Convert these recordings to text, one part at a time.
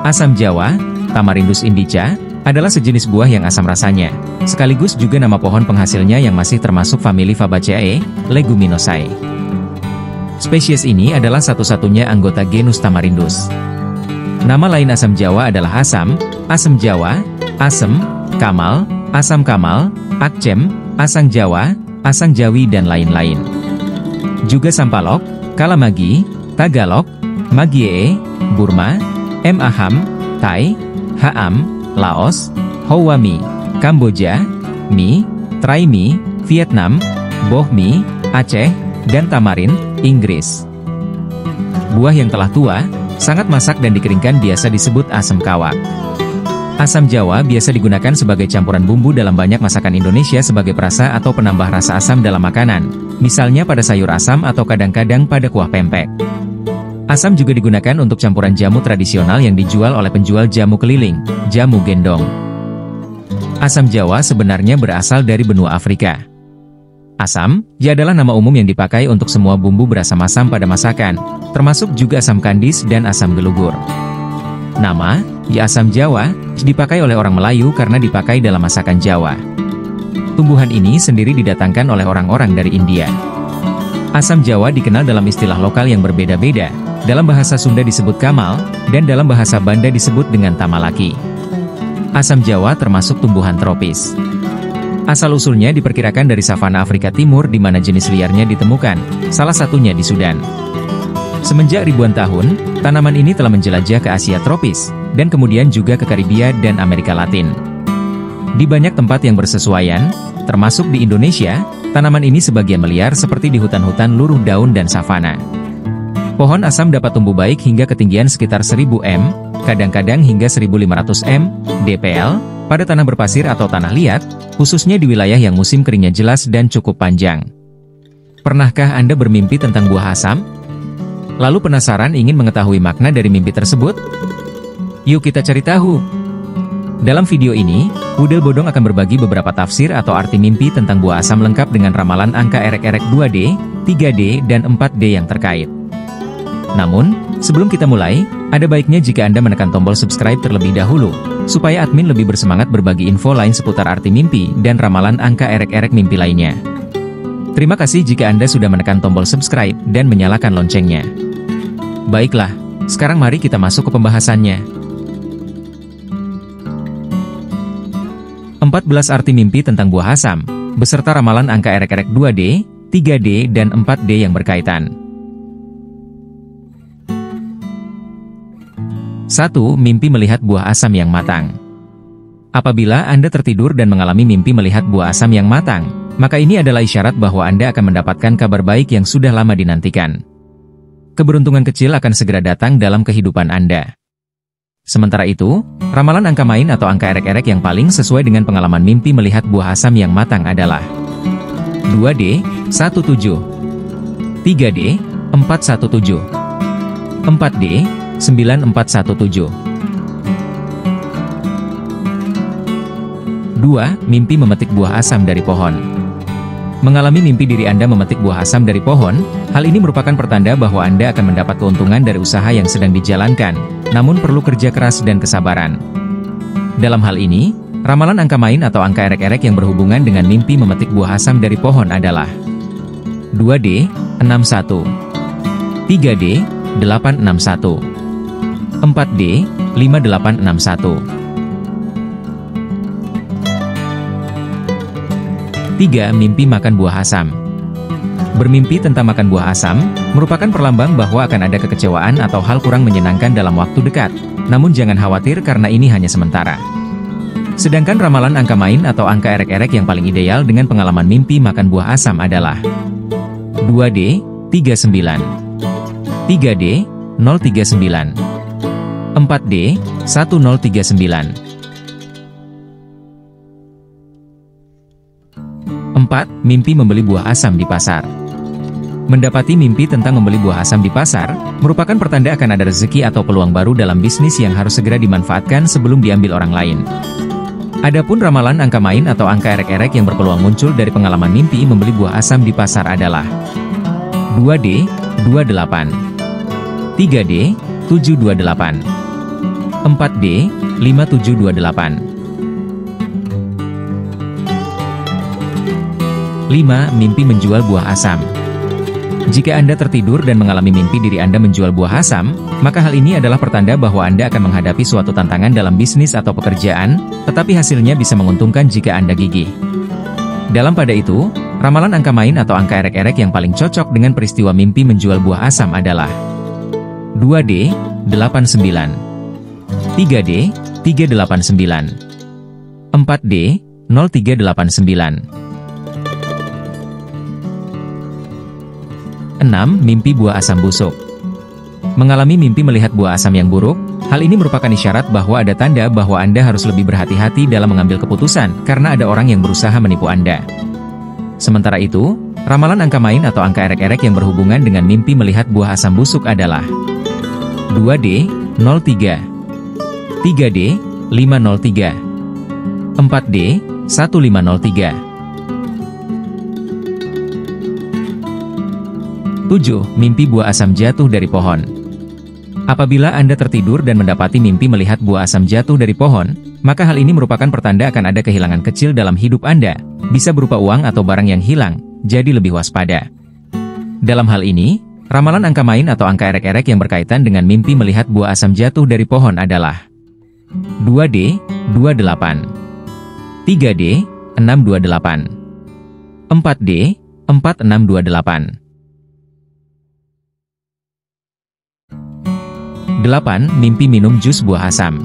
Asam Jawa, Tamarindus indica, adalah sejenis buah yang asam rasanya, sekaligus juga nama pohon penghasilnya yang masih termasuk famili Fabaceae, Leguminosae. Spesies ini adalah satu-satunya anggota genus Tamarindus. Nama lain asam Jawa adalah asam, asam Jawa, asem, kamal, asam kamal, akcem, asang Jawa, asang Jawi dan lain-lain. Juga sampalok, kalamagi, tagalok, magiee, Burma, Aham, Thai, Haam, Laos, Howami, Kamboja, Mi, Traimi, Vietnam, Bohmi, Aceh, dan tamarin, Inggris. Buah yang telah tua, sangat masak dan dikeringkan biasa disebut asam kawak. Asam Jawa biasa digunakan sebagai campuran bumbu dalam banyak masakan Indonesia sebagai perasa atau penambah rasa asam dalam makanan, misalnya pada sayur asam atau kadang-kadang pada kuah pempek. Asam juga digunakan untuk campuran jamu tradisional yang dijual oleh penjual jamu keliling, jamu gendong. Asam Jawa sebenarnya berasal dari benua Afrika. Asam, ya adalah nama umum yang dipakai untuk semua bumbu berasam asam pada masakan, termasuk juga asam kandis dan asam gelugur. Nama, ya asam Jawa, dipakai oleh orang Melayu karena dipakai dalam masakan Jawa. Tumbuhan ini sendiri didatangkan oleh orang-orang dari India. Asam Jawa dikenal dalam istilah lokal yang berbeda-beda, dalam bahasa Sunda disebut kamal, dan dalam bahasa Banda disebut dengan tamalaki. Asam Jawa termasuk tumbuhan tropis. Asal-usulnya diperkirakan dari savana Afrika Timur di mana jenis liarnya ditemukan, salah satunya di Sudan. Semenjak ribuan tahun, tanaman ini telah menjelajah ke Asia tropis, dan kemudian juga ke Karibia dan Amerika Latin. Di banyak tempat yang bersesuaian, termasuk di Indonesia, tanaman ini sebagian meliar seperti di hutan-hutan luruh daun dan savana. Pohon asam dapat tumbuh baik hingga ketinggian sekitar 1000 m, kadang-kadang hingga 1500 m, dpl, pada tanah berpasir atau tanah liat, khususnya di wilayah yang musim keringnya jelas dan cukup panjang. Pernahkah Anda bermimpi tentang buah asam? Lalu penasaran ingin mengetahui makna dari mimpi tersebut? Yuk kita cari tahu! Dalam video ini, Udel Bodong akan berbagi beberapa tafsir atau arti mimpi tentang buah asam lengkap dengan ramalan angka erek-erek 2D, 3D, dan 4D yang terkait. Namun, sebelum kita mulai, ada baiknya jika Anda menekan tombol subscribe terlebih dahulu, supaya admin lebih bersemangat berbagi info lain seputar arti mimpi dan ramalan angka erek-erek mimpi lainnya. Terima kasih jika Anda sudah menekan tombol subscribe dan menyalakan loncengnya. Baiklah, sekarang mari kita masuk ke pembahasannya. 14 arti mimpi tentang buah asam, beserta ramalan angka erek-erek 2D, 3D, dan 4D yang berkaitan. 1. Mimpi melihat buah asam yang matang. Apabila Anda tertidur dan mengalami mimpi melihat buah asam yang matang, maka ini adalah isyarat bahwa Anda akan mendapatkan kabar baik yang sudah lama dinantikan. Keberuntungan kecil akan segera datang dalam kehidupan Anda. Sementara itu, ramalan angka main atau angka erek-erek yang paling sesuai dengan pengalaman mimpi melihat buah asam yang matang adalah 2D, 17, 3D, 417, 4D, 9417. 2. Mimpi memetik buah asam dari pohon. Mengalami mimpi diri Anda memetik buah asam dari pohon, hal ini merupakan pertanda bahwa Anda akan mendapat keuntungan dari usaha yang sedang dijalankan, namun perlu kerja keras dan kesabaran. Dalam hal ini, ramalan angka main atau angka erek-erek yang berhubungan dengan mimpi memetik buah asam dari pohon adalah 2D, 61, 3D, 861, 4D, 5861. 3. Mimpi makan buah asam. Bermimpi tentang makan buah asam, merupakan perlambang bahwa akan ada kekecewaan atau hal kurang menyenangkan dalam waktu dekat, namun jangan khawatir karena ini hanya sementara. Sedangkan ramalan angka main atau angka erek-erek yang paling ideal dengan pengalaman mimpi makan buah asam adalah 2D, 39, 3D, 039, 4D, 1039. 4. Mimpi membeli buah asam di pasar. Mendapati mimpi tentang membeli buah asam di pasar, merupakan pertanda akan ada rezeki atau peluang baru dalam bisnis yang harus segera dimanfaatkan sebelum diambil orang lain. Adapun ramalan angka main atau angka erek-erek yang berpeluang muncul dari pengalaman mimpi membeli buah asam di pasar adalah 2D, 28, 3D, 728, 4D, 5728. 5. Mimpi menjual buah asam. Jika Anda tertidur dan mengalami mimpi diri Anda menjual buah asam, maka hal ini adalah pertanda bahwa Anda akan menghadapi suatu tantangan dalam bisnis atau pekerjaan, tetapi hasilnya bisa menguntungkan jika Anda gigih. Dalam pada itu, ramalan angka main atau angka erek-erek yang paling cocok dengan peristiwa mimpi menjual buah asam adalah 2D, 89. 3D, 389. 4D, 0389. 6. Mimpi buah asam busuk. Mengalami mimpi melihat buah asam yang buruk, hal ini merupakan isyarat bahwa ada tanda bahwa Anda harus lebih berhati-hati dalam mengambil keputusan karena ada orang yang berusaha menipu Anda. Sementara itu, ramalan angka main atau angka erek-erek yang berhubungan dengan mimpi melihat buah asam busuk adalah 2D, 03. 3D, 503. 4D, 1503. 7. Mimpi buah asam jatuh dari pohon. Apabila Anda tertidur dan mendapati mimpi melihat buah asam jatuh dari pohon, maka hal ini merupakan pertanda akan ada kehilangan kecil dalam hidup Anda, bisa berupa uang atau barang yang hilang, jadi lebih waspada. Dalam hal ini, ramalan angka main atau angka erek-erek yang berkaitan dengan mimpi melihat buah asam jatuh dari pohon adalah 2D, 28. 3D, 628. 4D, 4628. 8. Mimpi minum jus buah asam.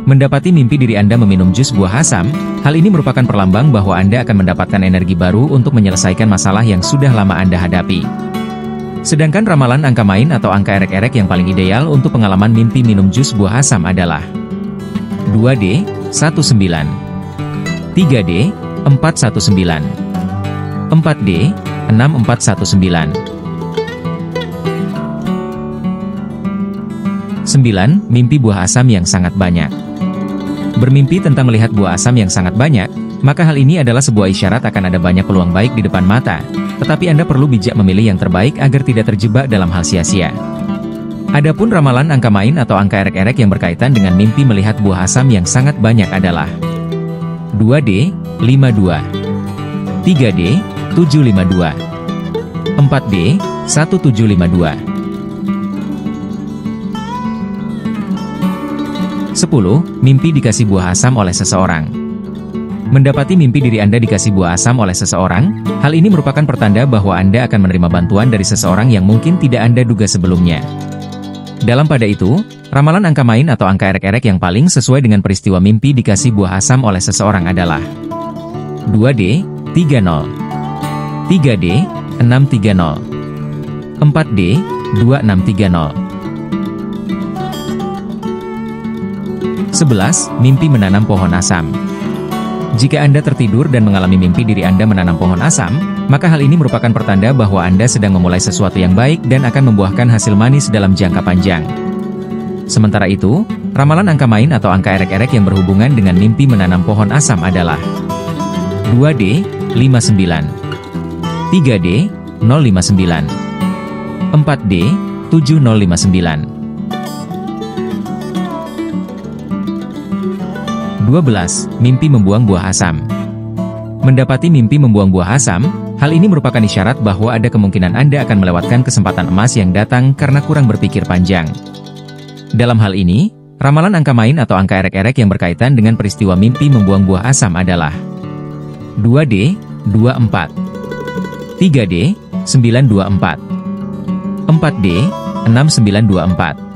Mendapati mimpi diri Anda meminum jus buah asam, hal ini merupakan perlambang bahwa Anda akan mendapatkan energi baru untuk menyelesaikan masalah yang sudah lama Anda hadapi. Sedangkan ramalan angka main atau angka erek-erek yang paling ideal untuk pengalaman mimpi minum jus buah asam adalah 2D, 19. 3D, 419. 4D, 6419. 9. Mimpi buah asam yang sangat banyak. Bermimpi tentang melihat buah asam yang sangat banyak, maka hal ini adalah sebuah isyarat akan ada banyak peluang baik di depan mata, tetapi Anda perlu bijak memilih yang terbaik agar tidak terjebak dalam hal sia-sia. Adapun ramalan angka main atau angka erek-erek yang berkaitan dengan mimpi melihat buah asam yang sangat banyak adalah 2D, 52. 3D, 752. 4D, 1752. 10. Mimpi dikasih buah asam oleh seseorang. Mendapati mimpi diri Anda dikasih buah asam oleh seseorang, hal ini merupakan pertanda bahwa Anda akan menerima bantuan dari seseorang yang mungkin tidak Anda duga sebelumnya. Dalam pada itu, ramalan angka main atau angka erek-erek yang paling sesuai dengan peristiwa mimpi dikasih buah asam oleh seseorang adalah 2D, 30. 3D, 630. 4D, 2630. 11. Mimpi menanam pohon asam. Jika Anda tertidur dan mengalami mimpi diri Anda menanam pohon asam, maka hal ini merupakan pertanda bahwa Anda sedang memulai sesuatu yang baik dan akan membuahkan hasil manis dalam jangka panjang. Sementara itu, ramalan angka main atau angka erek-erek yang berhubungan dengan mimpi menanam pohon asam adalah 2D, 59. 3D, 059. 4D, 7059. 12. Mimpi membuang buah asam. Mendapati mimpi membuang buah asam, hal ini merupakan isyarat bahwa ada kemungkinan Anda akan melewatkan kesempatan emas yang datang karena kurang berpikir panjang. Dalam hal ini, ramalan angka main atau angka erek-erek yang berkaitan dengan peristiwa mimpi membuang buah asam adalah 2D, 24. 3D, 924. 4D, 6924.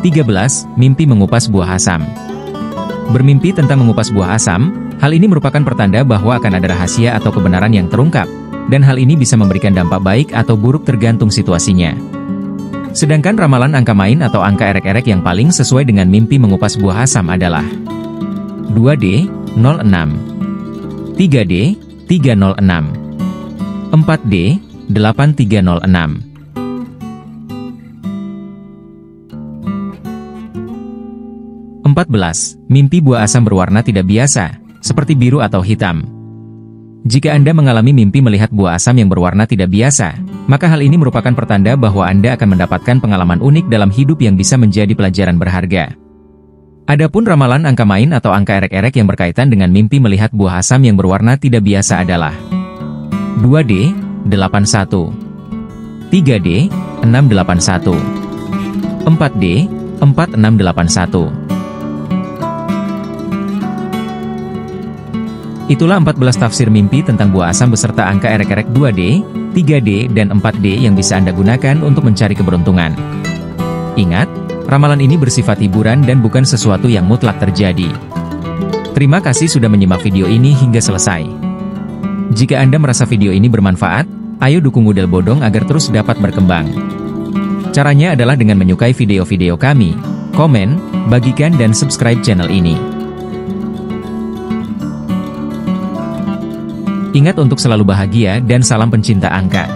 13. Mimpi mengupas buah asam. Bermimpi tentang mengupas buah asam, hal ini merupakan pertanda bahwa akan ada rahasia atau kebenaran yang terungkap, dan hal ini bisa memberikan dampak baik atau buruk tergantung situasinya. Sedangkan ramalan angka main atau angka erek-erek yang paling sesuai dengan mimpi mengupas buah asam adalah 2D, 06. 3D, 306. 4D, 8306. 14. Mimpi buah asam berwarna tidak biasa, seperti biru atau hitam. Jika Anda mengalami mimpi melihat buah asam yang berwarna tidak biasa, maka hal ini merupakan pertanda bahwa Anda akan mendapatkan pengalaman unik dalam hidup yang bisa menjadi pelajaran berharga. Adapun ramalan angka main atau angka erek-erek yang berkaitan dengan mimpi melihat buah asam yang berwarna tidak biasa adalah 2D, 81, 3D, 681, 4D, 4681. Itulah 14 tafsir mimpi tentang buah asam beserta angka erek-erek 2D, 3D, dan 4D yang bisa Anda gunakan untuk mencari keberuntungan. Ingat, ramalan ini bersifat hiburan dan bukan sesuatu yang mutlak terjadi. Terima kasih sudah menyimak video ini hingga selesai. Jika Anda merasa video ini bermanfaat, ayo dukung Udel Bodong agar terus dapat berkembang. Caranya adalah dengan menyukai video-video kami, komen, bagikan dan subscribe channel ini. Ingat untuk selalu bahagia dan salam pencinta angka.